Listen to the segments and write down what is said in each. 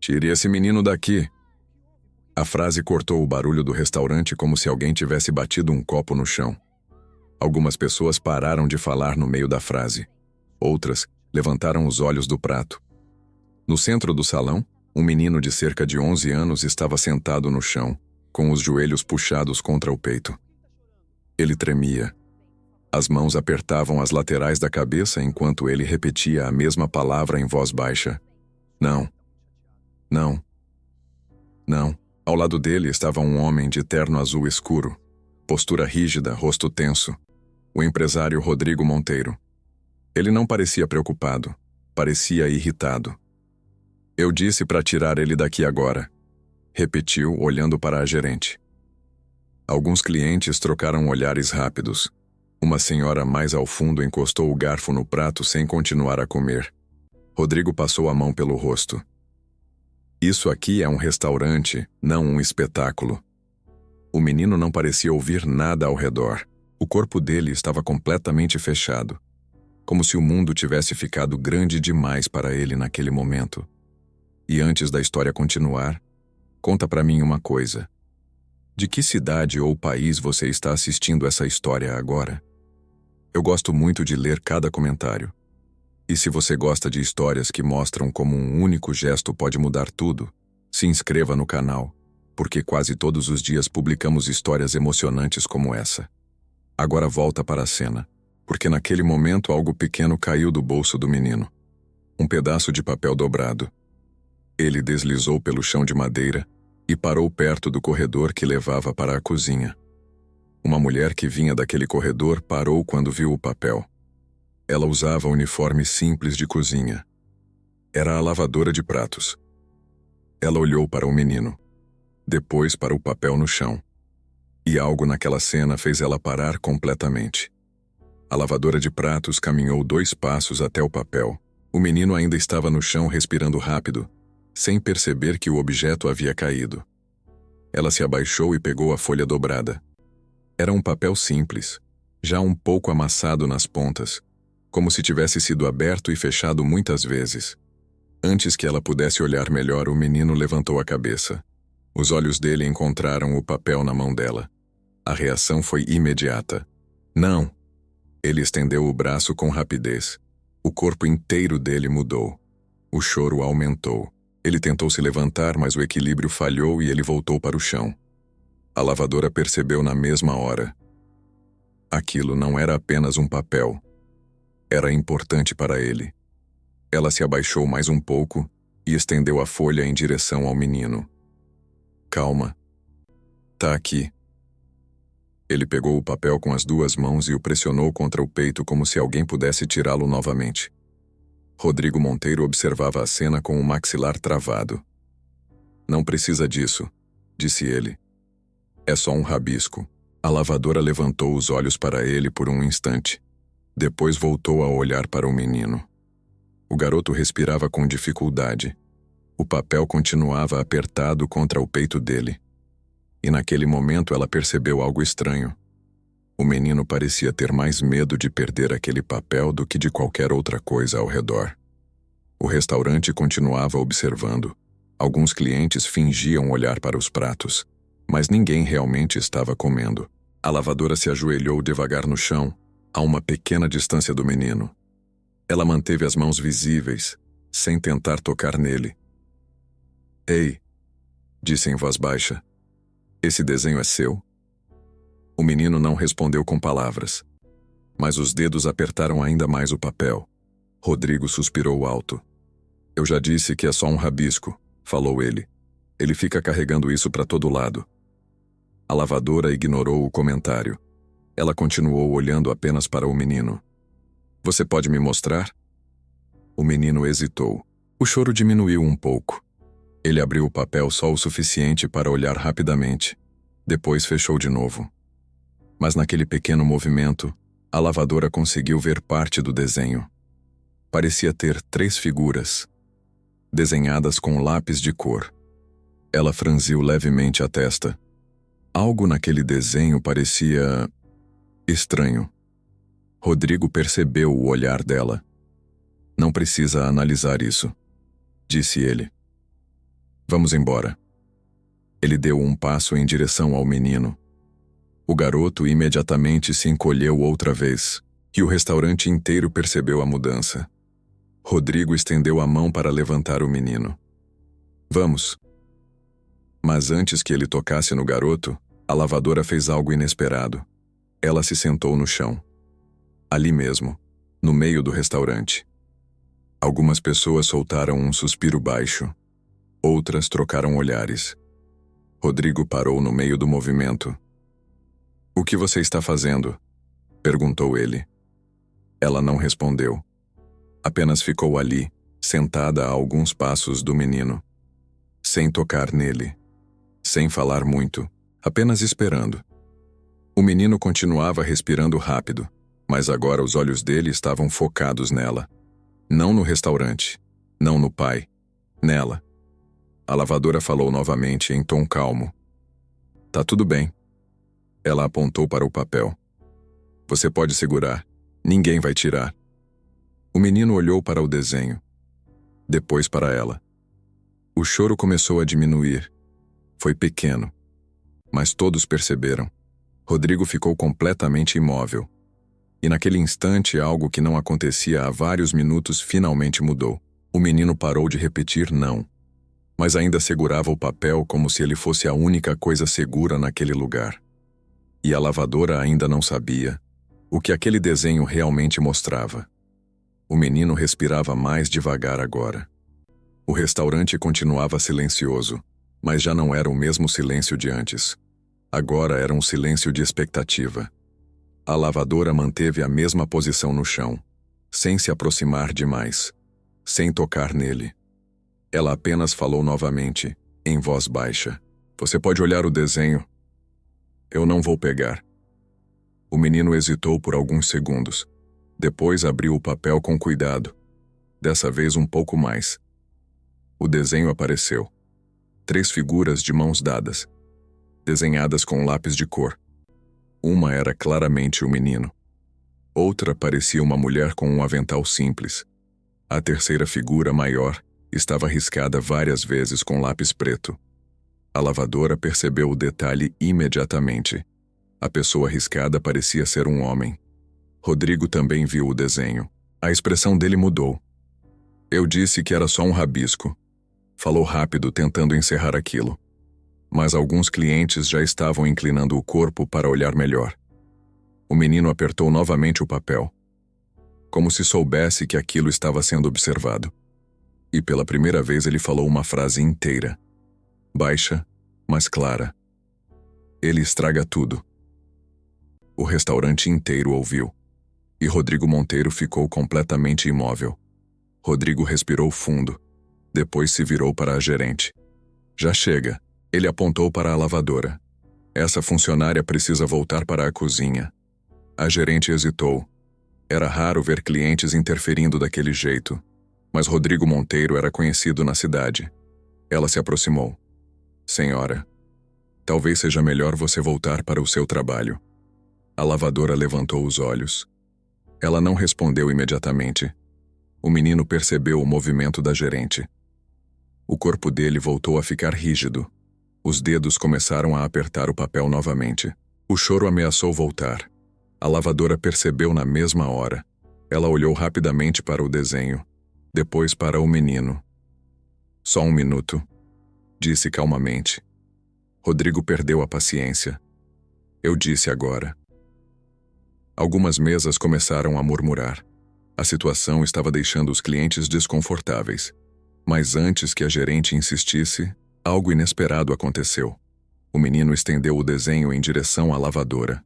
Tire esse menino daqui. A frase cortou o barulho do restaurante como se alguém tivesse batido um copo no chão. Algumas pessoas pararam de falar no meio da frase. Outras levantaram os olhos do prato. No centro do salão, um menino de cerca de 11 anos estava sentado no chão, com os joelhos puxados contra o peito. Ele tremia. As mãos apertavam as laterais da cabeça enquanto ele repetia a mesma palavra em voz baixa. Não. Não. Não. Ao lado dele estava um homem de terno azul escuro, postura rígida, rosto tenso. O empresário Rodrigo Monteiro. Ele não parecia preocupado, parecia irritado. Eu disse para tirar ele daqui agora, repetiu, olhando para a gerente. Alguns clientes trocaram olhares rápidos. Uma senhora mais ao fundo encostou o garfo no prato sem continuar a comer. Rodrigo passou a mão pelo rosto. Isso aqui é um restaurante, não um espetáculo. O menino não parecia ouvir nada ao redor. O corpo dele estava completamente fechado, como se o mundo tivesse ficado grande demais para ele naquele momento. E antes da história continuar, conta para mim uma coisa. De que cidade ou país você está assistindo essa história agora? Eu gosto muito de ler cada comentário. E se você gosta de histórias que mostram como um único gesto pode mudar tudo, se inscreva no canal, porque quase todos os dias publicamos histórias emocionantes como essa. Agora volta para a cena, porque naquele momento algo pequeno caiu do bolso do menino. Um pedaço de papel dobrado. Ele deslizou pelo chão de madeira e parou perto do corredor que levava para a cozinha. Uma mulher que vinha daquele corredor parou quando viu o papel. Ela usava uniforme simples de cozinha. Era a lavadora de pratos. Ela olhou para o menino, depois para o papel no chão. E algo naquela cena fez ela parar completamente. A lavadora de pratos caminhou 2 passos até o papel. O menino ainda estava no chão respirando rápido, sem perceber que o objeto havia caído. Ela se abaixou e pegou a folha dobrada. Era um papel simples, já um pouco amassado nas pontas, como se tivesse sido aberto e fechado muitas vezes. Antes que ela pudesse olhar melhor, o menino levantou a cabeça. Os olhos dele encontraram o papel na mão dela. A reação foi imediata. Não! Ele estendeu o braço com rapidez. O corpo inteiro dele mudou. O choro aumentou. Ele tentou se levantar, mas o equilíbrio falhou e ele voltou para o chão. A lavadora percebeu na mesma hora. Aquilo não era apenas um papel. Era importante para ele. Ela se abaixou mais um pouco e estendeu a folha em direção ao menino. Calma. Tá aqui. Ele pegou o papel com as 2 mãos e o pressionou contra o peito como se alguém pudesse tirá-lo novamente. Rodrigo Monteiro observava a cena com o maxilar travado. Não precisa disso, disse ele. É só um rabisco. A lavadora levantou os olhos para ele por um instante. Depois voltou a olhar para o menino. O garoto respirava com dificuldade. O papel continuava apertado contra o peito dele. E naquele momento ela percebeu algo estranho. O menino parecia ter mais medo de perder aquele papel do que de qualquer outra coisa ao redor. O restaurante continuava observando. Alguns clientes fingiam olhar para os pratos, mas ninguém realmente estava comendo. A lavadora se ajoelhou devagar no chão, a uma pequena distância do menino. Ela manteve as mãos visíveis, sem tentar tocar nele. Ei, disse em voz baixa. Esse desenho é seu? O menino não respondeu com palavras, mas os dedos apertaram ainda mais o papel. Rodrigo suspirou alto. Eu já disse que é só um rabisco, falou ele. Ele fica carregando isso para todo lado. A lavadora ignorou o comentário. Ela continuou olhando apenas para o menino. Você pode me mostrar? O menino hesitou. O choro diminuiu um pouco. Ele abriu o papel só o suficiente para olhar rapidamente. Depois fechou de novo. Mas naquele pequeno movimento, a lavadora conseguiu ver parte do desenho. Parecia ter 3 figuras, desenhadas com lápis de cor. Ela franziu levemente a testa. Algo naquele desenho parecia estranho. Rodrigo percebeu o olhar dela. Não precisa analisar isso, disse ele. Vamos embora. Ele deu um passo em direção ao menino. O garoto imediatamente se encolheu outra vez, e o restaurante inteiro percebeu a mudança. Rodrigo estendeu a mão para levantar o menino. Vamos. Mas antes que ele tocasse no garoto, a lavadora fez algo inesperado. Ela se sentou no chão. Ali mesmo, no meio do restaurante. Algumas pessoas soltaram um suspiro baixo. Outras trocaram olhares. Rodrigo parou no meio do movimento. "O que você está fazendo?" perguntou ele. Ela não respondeu. Apenas ficou ali, sentada a alguns passos do menino. Sem tocar nele. Sem falar muito, apenas esperando. O menino continuava respirando rápido, mas agora os olhos dele estavam focados nela. Não no restaurante, não no pai, nela. A lavadora falou novamente em tom calmo. "Tá tudo bem." Ela apontou para o papel. "Você pode segurar. Ninguém vai tirar." O menino olhou para o desenho. Depois para ela. O choro começou a diminuir. Foi pequeno. Mas todos perceberam. Rodrigo ficou completamente imóvel. E naquele instante, algo que não acontecia há vários minutos finalmente mudou. O menino parou de repetir não. Mas ainda segurava o papel como se ele fosse a única coisa segura naquele lugar. E a lavadora ainda não sabia o que aquele desenho realmente mostrava. O menino respirava mais devagar agora. O restaurante continuava silencioso, mas já não era o mesmo silêncio de antes. Agora era um silêncio de expectativa. A lavadora manteve a mesma posição no chão, sem se aproximar demais, sem tocar nele. Ela apenas falou novamente, em voz baixa. "Você pode olhar o desenho. Eu não vou pegar." O menino hesitou por alguns segundos. Depois abriu o papel com cuidado. Dessa vez um pouco mais. O desenho apareceu. 3 figuras de mãos dadas, desenhadas com lápis de cor. Uma era claramente o menino. Outra parecia uma mulher com um avental simples. A terceira figura, maior, estava riscada várias vezes com lápis preto. A lavadora percebeu o detalhe imediatamente. A pessoa riscada parecia ser um homem. Rodrigo também viu o desenho. A expressão dele mudou. "Eu disse que era só um rabisco." Falou rápido, tentando encerrar aquilo. Mas alguns clientes já estavam inclinando o corpo para olhar melhor. O menino apertou novamente o papel, como se soubesse que aquilo estava sendo observado. E pela primeira vez ele falou uma frase inteira. Baixa, mas clara. "Ele estraga tudo." O restaurante inteiro ouviu. E Rodrigo Monteiro ficou completamente imóvel. Rodrigo respirou fundo. Depois se virou para a gerente. "Já chega." Ele apontou para a lavadora. "Essa funcionária precisa voltar para a cozinha." A gerente hesitou. Era raro ver clientes interferindo daquele jeito, mas Rodrigo Monteiro era conhecido na cidade. Ela se aproximou. "Senhora, talvez seja melhor você voltar para o seu trabalho." A lavadora levantou os olhos. Ela não respondeu imediatamente. O menino percebeu o movimento da gerente. O corpo dele voltou a ficar rígido. Os dedos começaram a apertar o papel novamente. O choro ameaçou voltar. A lavadora percebeu na mesma hora. Ela olhou rapidamente para o desenho, depois para o menino. "Só um minuto", disse calmamente. Rodrigo perdeu a paciência. "Eu disse agora." Algumas mesas começaram a murmurar. A situação estava deixando os clientes desconfortáveis. Mas antes que a gerente insistisse, algo inesperado aconteceu. O menino estendeu o desenho em direção à lavadora,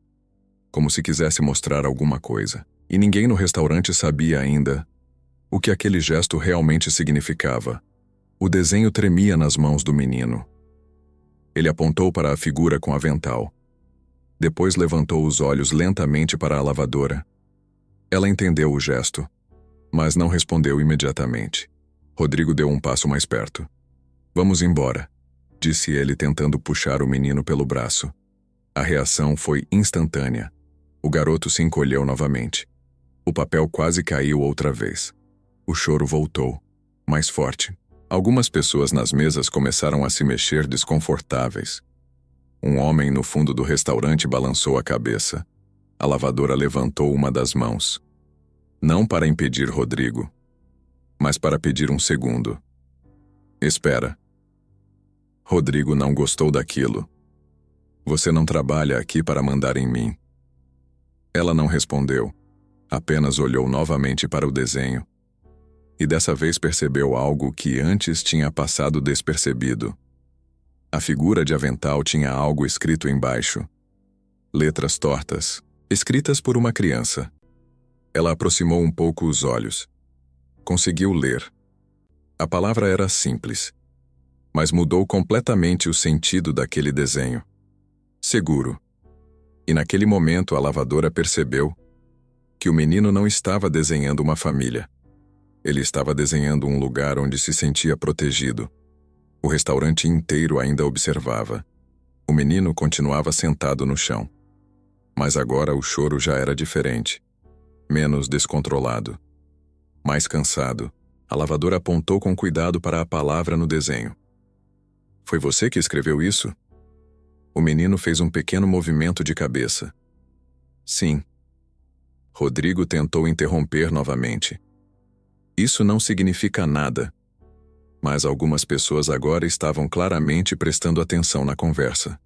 como se quisesse mostrar alguma coisa. E ninguém no restaurante sabia ainda o que aquele gesto realmente significava. O desenho tremia nas mãos do menino. Ele apontou para a figura com avental. Depois levantou os olhos lentamente para a lavadora. Ela entendeu o gesto, mas não respondeu imediatamente. Rodrigo deu um passo mais perto. "Vamos embora", disse ele, tentando puxar o menino pelo braço. A reação foi instantânea. O garoto se encolheu novamente. O papel quase caiu outra vez. O choro voltou, mais forte, Algumas pessoas nas mesas começaram a se mexer desconfortáveis. Um homem no fundo do restaurante balançou a cabeça. A lavadora levantou uma das mãos. Não para impedir Rodrigo, mas para pedir um segundo. Espera. Rodrigo não gostou daquilo. Você não trabalha aqui para mandar em mim. Ela não respondeu, apenas olhou novamente para o desenho. E dessa vez percebeu algo que antes tinha passado despercebido. A figura de avental tinha algo escrito embaixo. Letras tortas, escritas por uma criança. Ela aproximou um pouco os olhos. Conseguiu ler. A palavra era simples, mas mudou completamente o sentido daquele desenho. Seguro. E naquele momento a lavadora percebeu que o menino não estava desenhando uma família. Ele estava desenhando um lugar onde se sentia protegido. O restaurante inteiro ainda observava. O menino continuava sentado no chão. Mas agora o choro já era diferente. Menos descontrolado. Mais cansado, a lavadora apontou com cuidado para a palavra no desenho. Foi você que escreveu isso? O menino fez um pequeno movimento de cabeça. Sim. Rodrigo tentou interromper novamente. Isso não significa nada. Mas algumas pessoas agora estavam claramente prestando atenção na conversa.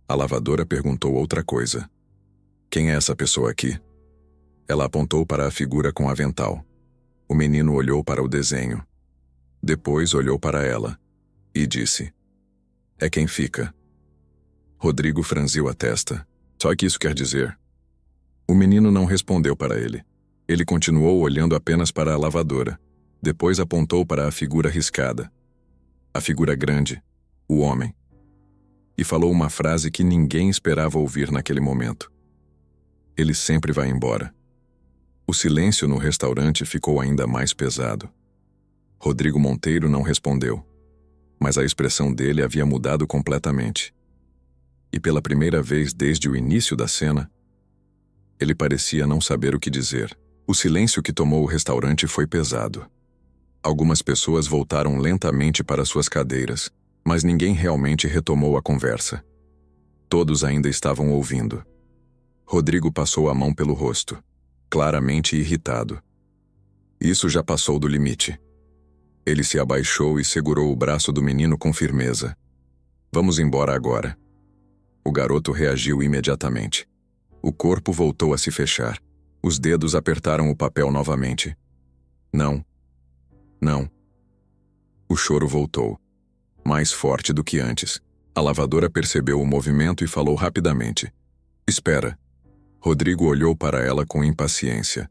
A lavadora perguntou outra coisa. Quem é essa pessoa aqui? Ela apontou para a figura com avental. O menino olhou para o desenho. Depois olhou para ela e disse: É quem fica. Rodrigo franziu a testa. Só que isso quer dizer? O menino não respondeu para ele. Ele continuou olhando apenas para a lavadora. Depois apontou para a figura riscada. A figura grande, o homem. E falou uma frase que ninguém esperava ouvir naquele momento. Ele sempre vai embora. O silêncio no restaurante ficou ainda mais pesado. Rodrigo Monteiro não respondeu, mas a expressão dele havia mudado completamente. E pela primeira vez desde o início da cena, ele parecia não saber o que dizer. O silêncio que tomou o restaurante foi pesado. Algumas pessoas voltaram lentamente para suas cadeiras, mas ninguém realmente retomou a conversa. Todos ainda estavam ouvindo. Rodrigo passou a mão pelo rosto, claramente irritado. Isso já passou do limite. Ele se abaixou e segurou o braço do menino com firmeza. Vamos embora agora. O garoto reagiu imediatamente. O corpo voltou a se fechar. Os dedos apertaram o papel novamente. Não. Não. O choro voltou. Mais forte do que antes. A lavadora percebeu o movimento e falou rapidamente. Espera. Rodrigo olhou para ela com impaciência.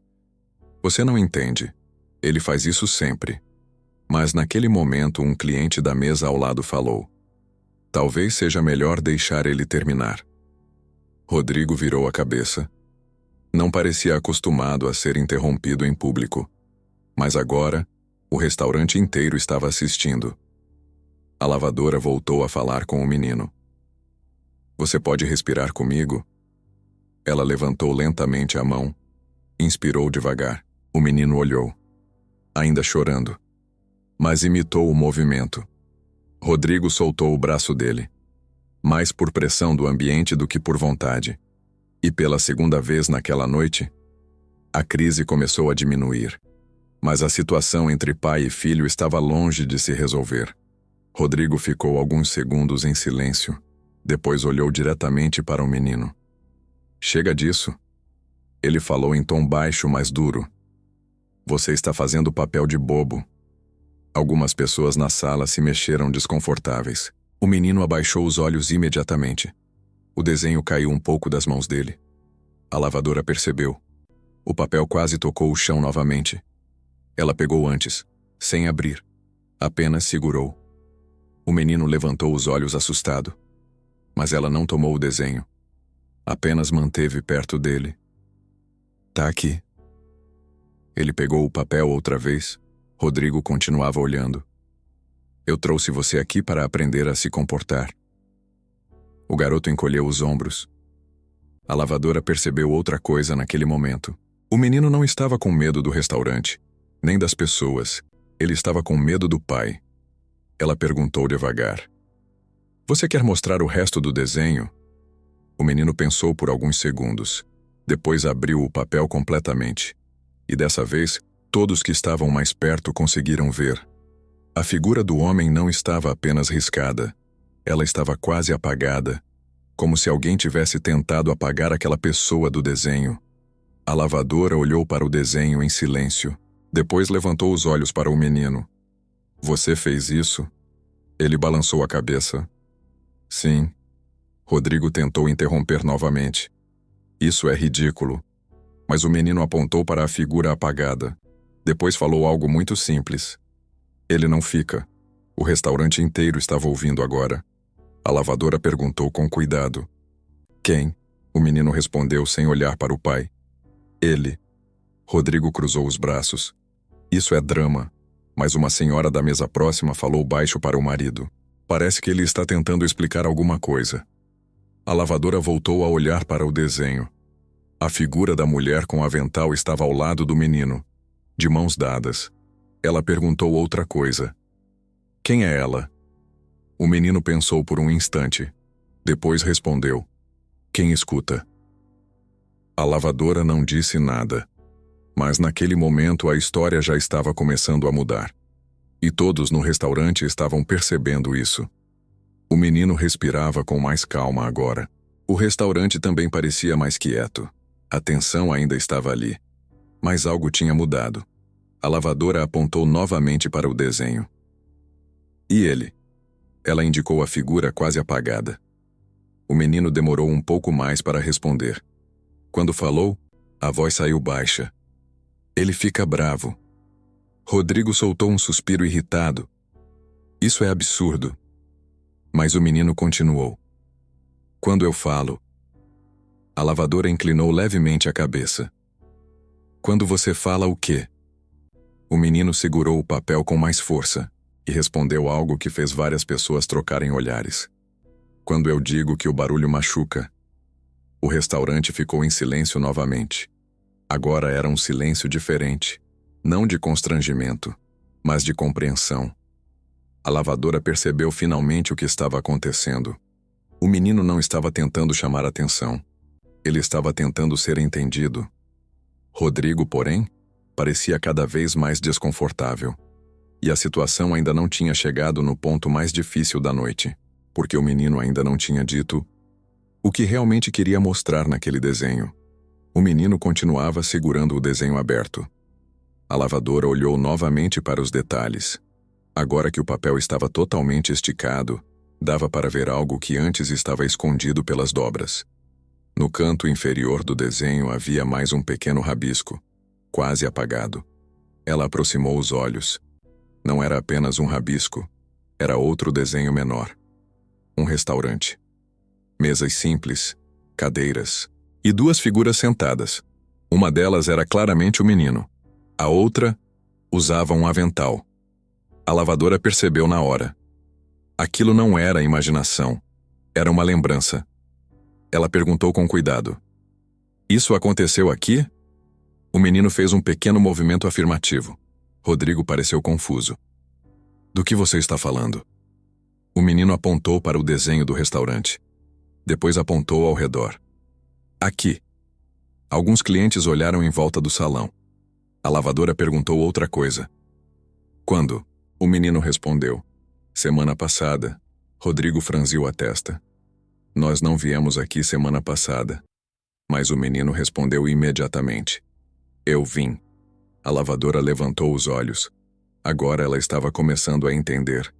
Você não entende. Ele faz isso sempre. Mas naquele momento um cliente da mesa ao lado falou. Talvez seja melhor deixar ele terminar. Rodrigo virou a cabeça. Não parecia acostumado a ser interrompido em público. Mas agora, o restaurante inteiro estava assistindo. A lavadora voltou a falar com o menino. Você pode respirar comigo? Ela levantou lentamente a mão. Inspirou devagar. O menino olhou. Ainda chorando. Mas imitou o movimento. Rodrigo soltou o braço dele. Mais por pressão do ambiente do que por vontade. E pela segunda vez naquela noite, a crise começou a diminuir. Mas a situação entre pai e filho estava longe de se resolver. Rodrigo ficou alguns segundos em silêncio. Depois olhou diretamente para o menino. Chega disso. Ele falou em tom baixo, mas duro. Você está fazendo o papel de bobo. Algumas pessoas na sala se mexeram desconfortáveis. O menino abaixou os olhos imediatamente. O desenho caiu um pouco das mãos dele. A lavadora percebeu. O papel quase tocou o chão novamente. Ela pegou antes, sem abrir. Apenas segurou. O menino levantou os olhos assustado. Mas ela não tomou o desenho. Apenas manteve perto dele. Tá aqui. Ele pegou o papel outra vez. Rodrigo continuava olhando. Eu trouxe você aqui para aprender a se comportar. O garoto encolheu os ombros. A lavadora percebeu outra coisa naquele momento. O menino não estava com medo do restaurante, nem das pessoas. Ele estava com medo do pai. Ela perguntou devagar. Você quer mostrar o resto do desenho? O menino pensou por alguns segundos. Depois abriu o papel completamente. E dessa vez, todos que estavam mais perto conseguiram ver. A figura do homem não estava apenas riscada. Ela estava quase apagada, como se alguém tivesse tentado apagar aquela pessoa do desenho. A lavadora olhou para o desenho em silêncio. Depois levantou os olhos para o menino. Você fez isso? Ele balançou a cabeça. Sim. Rodrigo tentou interromper novamente. Isso é ridículo. Mas o menino apontou para a figura apagada. Depois falou algo muito simples. Ele não fica. O restaurante inteiro estava ouvindo agora. A lavadora perguntou com cuidado. Quem? O menino respondeu sem olhar para o pai. Ele. Rodrigo cruzou os braços. Isso é drama. Mas uma senhora da mesa próxima falou baixo para o marido. Parece que ele está tentando explicar alguma coisa. A lavadora voltou a olhar para o desenho. A figura da mulher com avental estava ao lado do menino, de mãos dadas. Ela perguntou outra coisa. Quem é ela? O menino pensou por um instante. Depois respondeu. Quem escuta? A lavadora não disse nada. Mas naquele momento a história já estava começando a mudar. E todos no restaurante estavam percebendo isso. O menino respirava com mais calma agora. O restaurante também parecia mais quieto. A tensão ainda estava ali. Mas algo tinha mudado. A lavadora apontou novamente para o desenho. E ele? Ela indicou a figura quase apagada. O menino demorou um pouco mais para responder. Quando falou, a voz saiu baixa. Ele fica bravo. Rodrigo soltou um suspiro irritado. Isso é absurdo. Mas o menino continuou. Quando eu falo... A lavadora inclinou levemente a cabeça. Quando você fala o quê? O menino segurou o papel com mais força e respondeu algo que fez várias pessoas trocarem olhares. Quando eu digo que o barulho machuca. O restaurante ficou em silêncio novamente. Agora era um silêncio diferente, não de constrangimento, mas de compreensão. A lavadora percebeu finalmente o que estava acontecendo. O menino não estava tentando chamar atenção. Ele estava tentando ser entendido. Rodrigo, porém, parecia cada vez mais desconfortável. E a situação ainda não tinha chegado no ponto mais difícil da noite, porque o menino ainda não tinha dito o que realmente queria mostrar naquele desenho. O menino continuava segurando o desenho aberto. A lavadora olhou novamente para os detalhes. Agora que o papel estava totalmente esticado, dava para ver algo que antes estava escondido pelas dobras. No canto inferior do desenho havia mais um pequeno rabisco, quase apagado. Ela aproximou os olhos. Não era apenas um rabisco, era outro desenho menor. Um restaurante. Mesas simples, cadeiras e duas figuras sentadas. Uma delas era claramente o menino. A outra usava um avental. A lavadora percebeu na hora. Aquilo não era imaginação, era uma lembrança. Ela perguntou com cuidado. Isso aconteceu aqui? O menino fez um pequeno movimento afirmativo. Rodrigo pareceu confuso. Do que você está falando? O menino apontou para o desenho do restaurante. Depois apontou ao redor. Aqui. Alguns clientes olharam em volta do salão. A lavadora perguntou outra coisa. Quando? O menino respondeu. Semana passada. Rodrigo franziu a testa. Nós não viemos aqui semana passada. Mas o menino respondeu imediatamente. Eu vim. A lavadora levantou os olhos. Agora ela estava começando a entender.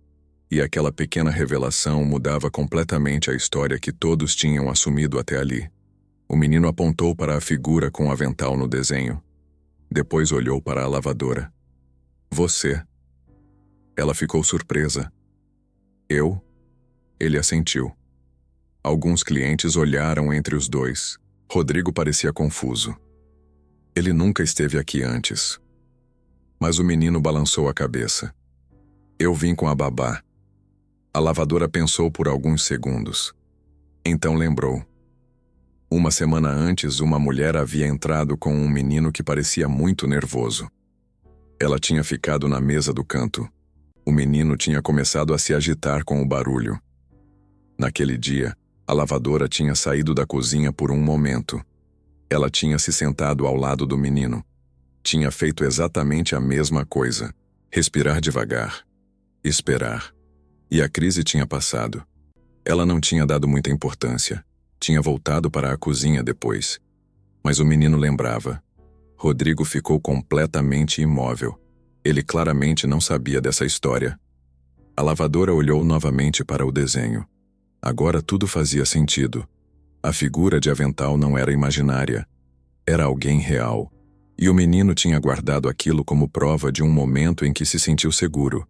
E aquela pequena revelação mudava completamente a história que todos tinham assumido até ali. O menino apontou para a figura com o avental no desenho. Depois olhou para a lavadora. Você. Ela ficou surpresa. Eu? Ele assentiu. Alguns clientes olharam entre os dois. Rodrigo parecia confuso. Ele nunca esteve aqui antes. Mas o menino balançou a cabeça. Eu vim com a babá. A lavadora pensou por alguns segundos. Então lembrou. Uma semana antes, uma mulher havia entrado com um menino que parecia muito nervoso. Ela tinha ficado na mesa do canto. O menino tinha começado a se agitar com o barulho. Naquele dia, a lavadora tinha saído da cozinha por um momento. Ela tinha se sentado ao lado do menino. Tinha feito exatamente a mesma coisa. Respirar devagar. Esperar. E a crise tinha passado. Ela não tinha dado muita importância. Tinha voltado para a cozinha depois. Mas o menino lembrava. Rodrigo ficou completamente imóvel. Ele claramente não sabia dessa história. A lavadora olhou novamente para o desenho. Agora tudo fazia sentido. A figura de avental não era imaginária. Era alguém real. E o menino tinha guardado aquilo como prova de um momento em que se sentiu seguro.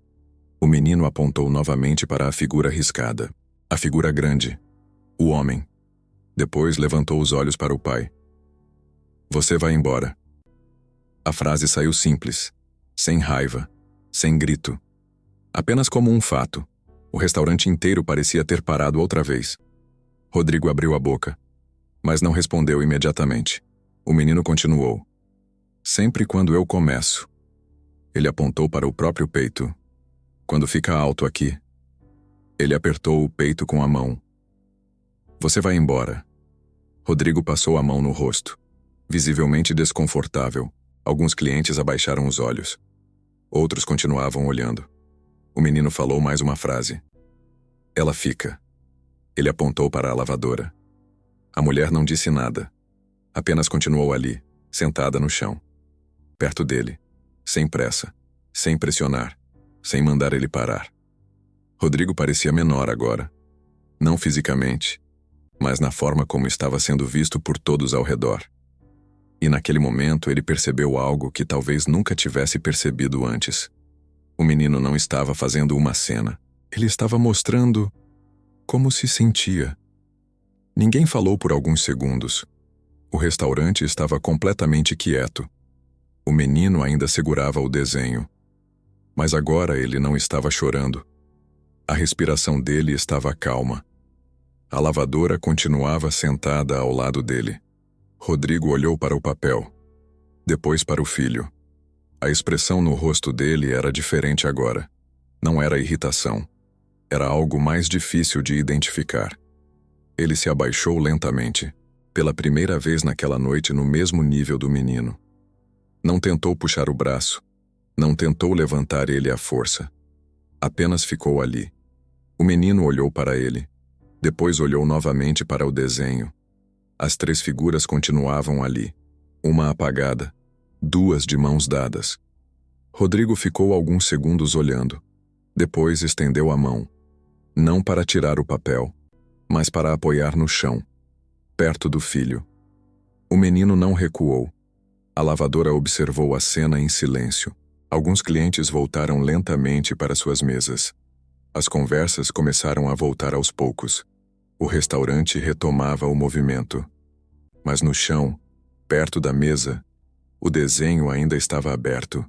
O menino apontou novamente para a figura riscada. A figura grande. O homem. Depois levantou os olhos para o pai. Você vai embora. A frase saiu simples. Sem raiva. Sem grito. Apenas como um fato. O restaurante inteiro parecia ter parado outra vez. Rodrigo abriu a boca, mas não respondeu imediatamente. O menino continuou. Sempre quando eu começo. Ele apontou para o próprio peito. Quando fica alto aqui. Ele apertou o peito com a mão. Você vai embora. Rodrigo passou a mão no rosto. Visivelmente desconfortável. Alguns clientes abaixaram os olhos. Outros continuavam olhando. O menino falou mais uma frase. Ela fica. Ele apontou para a lavadora. A mulher não disse nada. Apenas continuou ali, sentada no chão. Perto dele. Sem pressa. Sem pressionar. Sem mandar ele parar. Rodrigo parecia menor agora. Não fisicamente, mas na forma como estava sendo visto por todos ao redor. E naquele momento ele percebeu algo que talvez nunca tivesse percebido antes. O menino não estava fazendo uma cena. Ele estava mostrando como se sentia. Ninguém falou por alguns segundos. O restaurante estava completamente quieto. O menino ainda segurava o desenho. Mas agora ele não estava chorando. A respiração dele estava calma. A lavadora continuava sentada ao lado dele. Rodrigo olhou para o papel. Depois para o filho. A expressão no rosto dele era diferente agora. Não era irritação. Era algo mais difícil de identificar. Ele se abaixou lentamente, pela primeira vez naquela noite no mesmo nível do menino. Não tentou puxar o braço. Não tentou levantar ele à força. Apenas ficou ali. O menino olhou para ele. Depois olhou novamente para o desenho. As três figuras continuavam ali. Uma apagada. Duas de mãos dadas. Rodrigo ficou alguns segundos olhando. Depois estendeu a mão. Não para tirar o papel, mas para apoiar no chão, perto do filho. O menino não recuou. A lavadora observou a cena em silêncio. Alguns clientes voltaram lentamente para suas mesas. As conversas começaram a voltar aos poucos. O restaurante retomava o movimento. Mas no chão, perto da mesa, o desenho ainda estava aberto.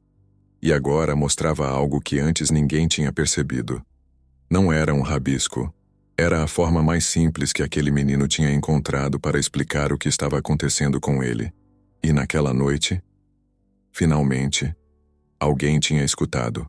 E agora mostrava algo que antes ninguém tinha percebido. Não era um rabisco. Era a forma mais simples que aquele menino tinha encontrado para explicar o que estava acontecendo com ele. E naquela noite, finalmente, alguém tinha escutado.